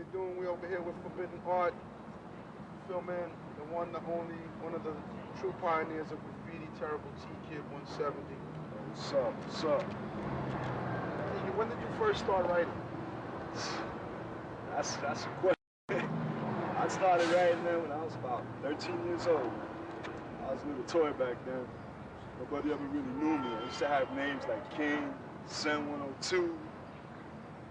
you doing? We over here with Forbidden Art, filming the one, the only, one of the true pioneers of graffiti, Terrible T Kid 170. What's up? What's up? When did you first start writing? That's a question. I started writing then when I was about 13 years old. I was a little toy back then. Nobody ever really knew me. I used to have names like King, Sin 102,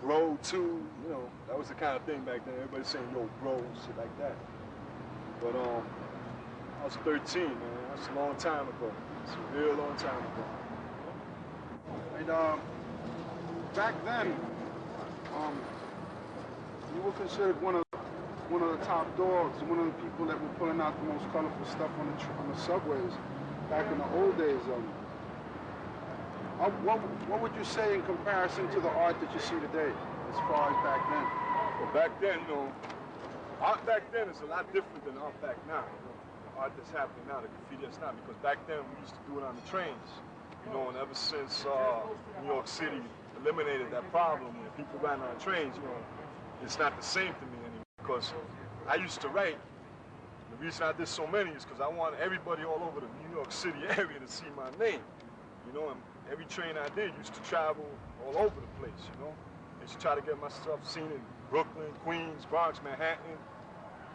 Bro 2, you know, that was the kind of thing back then. Everybody saying, yo, bro, and shit like that. But I was 13, man. That's a long time ago. It's a real long time ago. And back then, you were considered one of the top dogs, one of the people that were pulling out the most colorful stuff on the subways back in the old days. What would you say in comparison to the art that you see today, as far as back then? Well, back then, you know, art back then is a lot different than art back now. You know, the art that's happening now, the graffiti that's now, because back then we used to do it on the trains. You know, and ever since New York City eliminated that problem when people ran on trains, you know, it's not the same to me anymore. Because I used to write. The reason I did so many is because I want everybody all over the New York City area to see my name. You know, and every train I did used to travel all over the place, you know. I used to try to get my stuff seen in Brooklyn, Queens, Bronx, Manhattan,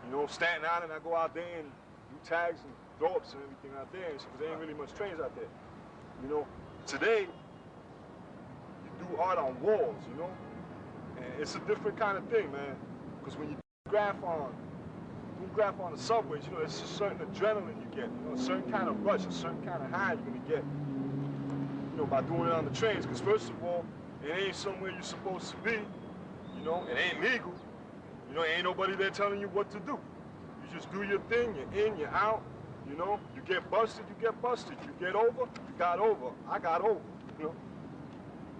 you know, Staten Island. I go out there and do tags and throw-ups and everything out there because there ain't really much trains out there. You know, today, you do art on walls, you know, and it's a different kind of thing, man, because when you graph on the subways, you know, there's a certain adrenaline you get, you know, a certain kind of rush, a certain kind of high you're going to get, you know, by doing it on the trains, because first of all, it ain't somewhere you're supposed to be, you know, it ain't legal, you know, ain't nobody there telling you what to do. You just do your thing, you're in, you're out, you know, you get busted, you get busted, you get over, you got over, I got over, you know,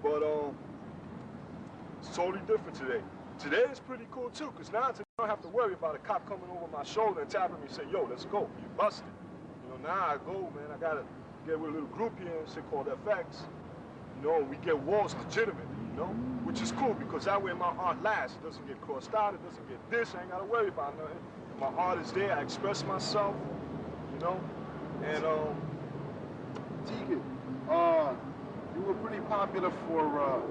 but it's totally different today. Today is pretty cool too, because now I don't have to worry about a cop coming over my shoulder and tapping me and say, yo, let's go, you busted. You know, now I go, man, I gotta get with a little group here and shit called FX. You know, we get walls legitimately, you know, which is cool because that way my art lasts. It doesn't get crossed out, it doesn't get this, I ain't gotta worry about nothing. My art is there, I express myself, you know, and T-Kid, you were pretty popular for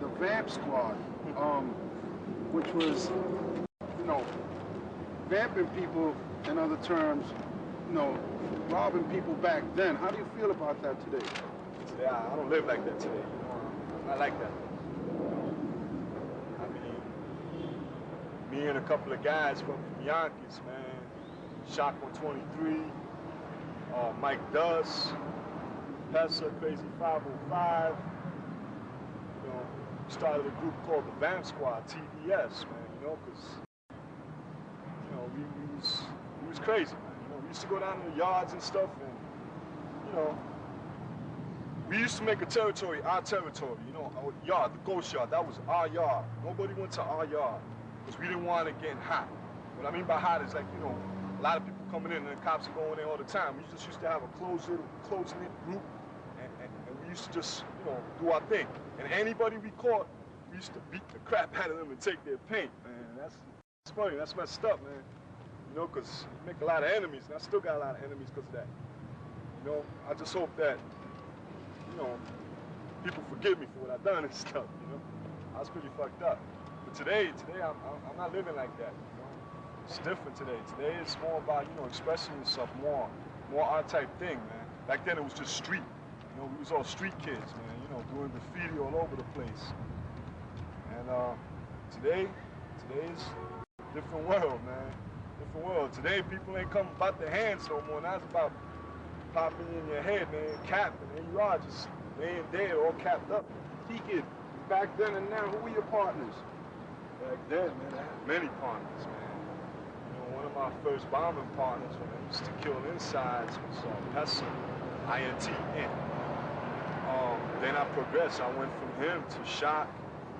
the Vamp Squad, which was, you know, vamping people, in other terms, you know, robbing people back then. How do you feel about that today? Today, I don't live like that today, you know, I like that. I mean, me and a couple of guys from Yonkers, man, Shock 123, Mike Duss, Pessa, Crazy 505, you know, started a group called the Vamp Squad, TVS, man, you know, because, you know, we was crazy, man. You know, we used to go down to the yards and stuff, and, you know, we used to make a territory, our territory, you know, our yard, the ghost yard, that was our yard. Nobody went to our yard, because we didn't want it getting hot. What I mean by hot is like, you know, a lot of people coming in and the cops are going there all the time. We just used to have a close-knit group, and we used to just, you know, do our thing. And anybody we caught, we used to beat the crap out of them and take their paint, man. That's funny, that's messed up, man. You know, because you make a lot of enemies, and I still got a lot of enemies because of that. You know, I just hope that, you know, people forgive me for what I've done and stuff, you know. I was pretty fucked up. But today I'm not living like that, you know. It's different today. Today it's more about, you know, expressing yourself more art type thing, man. Back then it was just street. You know, we was all street kids, man, you know, doing graffiti all over the place. And today's a different world, man. Different world. Today people ain't coming about their hands no more. Now it's about popping in your head, man, capped, and there you are, just laying dead, all capped up. T-Kid, back then and now, who were your partners? Back then, man, I had many partners, man. You know, one of my first bombing partners when I used to kill insides was Pessa, INTN. Then I progressed. I went from him to Shock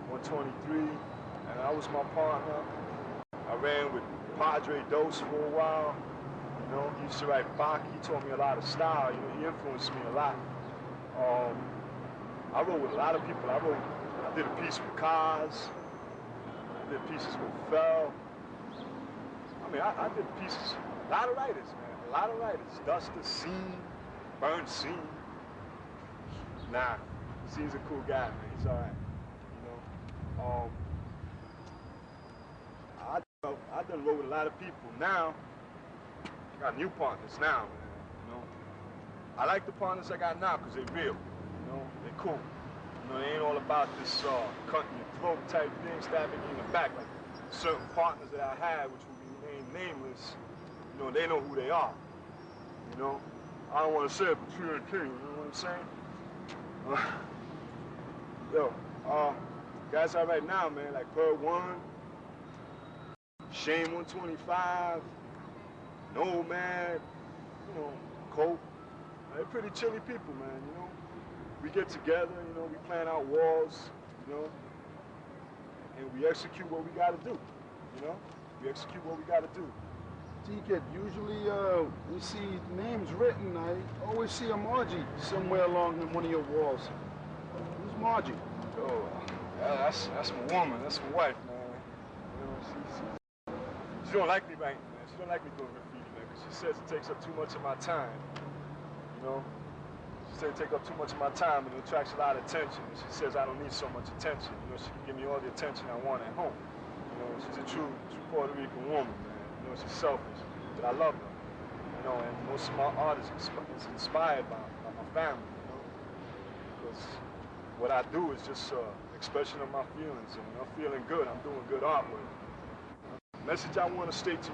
123, and I was my partner. I ran with Padre Dose for a while. You know, he used to write Bach. He taught me a lot of style. You know, he influenced me a lot. I wrote with a lot of people. I did a piece with Kaz. did pieces with Fell. I mean, I did pieces, a lot of writers, man, a lot of writers. Duster, Scene, Burn Scene. Nah, Scene's a cool guy, man, he's all right, you know. I done wrote with a lot of people. Now, I got new partners now, man, you know. I like the partners I got now because they're real, you know, they're cool. You know, they ain't all about this cutting your throat type thing, stabbing you in the back. Like certain partners that I had, which will remain nameless, you know, they know who they are. You know, I don't want to say it, but True and King, you know what I'm saying? Yo, guys out right now, man, like Bird One, Shane 125, No Man, you know, Cope. They're pretty chilly people, man, you know. We get together, you know, we plan out wars, you know, and we execute what we gotta do, you know? We execute what we gotta do. T-Kid, usually we see names written. I always see a Margie somewhere along in one of your walls. Who's Margie? Oh, that's my woman, that's my wife, man. You know, she don't like me writing, man. She don't like me doing graffiti, man, because she says it takes up too much of my time, you know? She said it takes up too much of my time and it attracts a lot of attention. And she says I don't need so much attention. You know, she can give me all the attention I want at home. You know, she's a true Puerto Rican woman, man. You know, she's selfish, but I love her. You know, and most of my art is inspired by my family, you know? Because what I do is just expression of my feelings. And when I'm feeling good, I'm doing good artwork. The message I want to state to